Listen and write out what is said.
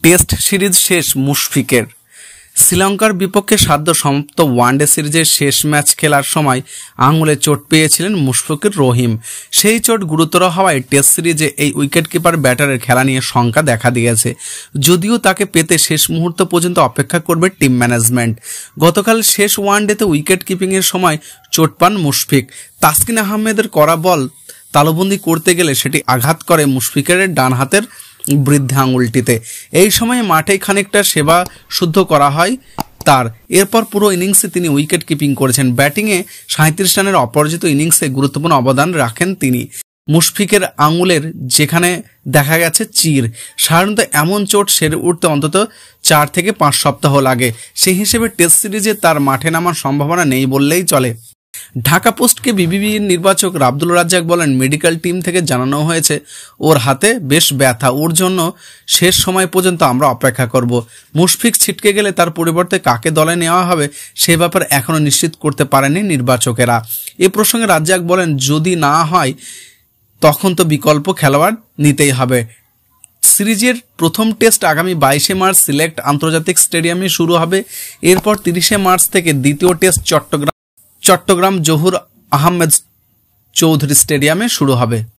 Test series শেষ মুশফিকের। শ্রীলঙ্কার বিপক্ষে সদ্য সমাপ্ত ওয়ানডে সিরিজের শেষ ম্যাচ খেলার সময় আঙুলে চোট পেয়েছিলেন মুশফিকুর রহিম। সেই চোট গুরুতর হওয়ায় টেস্ট সিরিজে এই উইকেটকিপার ব্যাটারের খেলা নিয়ে শঙ্কা দেখা দিয়েছে। যদিও তাকে পেতে শেষ মুহূর্ত পর্যন্ত অপেক্ষা করবে টিম ম্যানেজমেন্ট। গতকাল শেষ ওয়ানডেতে উইকেট কিপিংয়ের সময় চোট পান মুশফিক। তাসকিন আহমেদের করা বল তালুবন্দি করতে গেলে সেটি আঘাত করে মুশফিকের ডান হাতের বৃদ্ধা আঙুলটিতে। এই সময় মাঠে খানিকটা সেবা শুদ্ধ করা হয় তার। এরপর পুরো ইনিংসে তিনি উইকেট কিপিং করেছেন। ব্যাটিংয়ে 37 রানের অপরাজিত ইনিংসে গুরুত্বপূর্ণ অবদান রাখেন তিনি। মুশফিকের আঙুলের যেখানে দেখা গেছে চির, সাধারণত এমন চোট সেরে উঠতে অন্তত 4 থেকে 5 সপ্তাহ লাগে। সেই হিসেবে টেস্ট সিরিজে তার মাঠে নামার সম্ভাবনা নেই বললেই চলে। ঢাকা পোস্টকে বিসিবির নির্বাচক আব্দুল রাজ্জাক বলেন, মেডিকেল টিম থেকে জানানো হয়েছে ওর হাতে বেশ ব্যথা, ওর জন্য শেষ সময় পর্যন্ত আমরা অপেক্ষা করব। মুশফিক ছিটকে গেলে তার পরিবর্তে কাকে দলে নেওয়া হবে সে ব্যাপারে এখনও নিশ্চিত করতে পারেনি নির্বাচকেরা। এ প্রসঙ্গে রাজ্জাক বলেন, যদি না হয় তখন তো বিকল্প খেলোয়াড় নিতেই হবে। সিরিজের প্রথম টেস্ট আগামী 22 মার্চ সিলেট আন্তর্জাতিক স্টেডিয়ামে শুরু হবে। এরপর 30 মার্চ থেকে দ্বিতীয় টেস্ট চট্টগ্রাম জহুর আহমেদ চৌধুরী স্টেডিয়ামে শুরু হবে।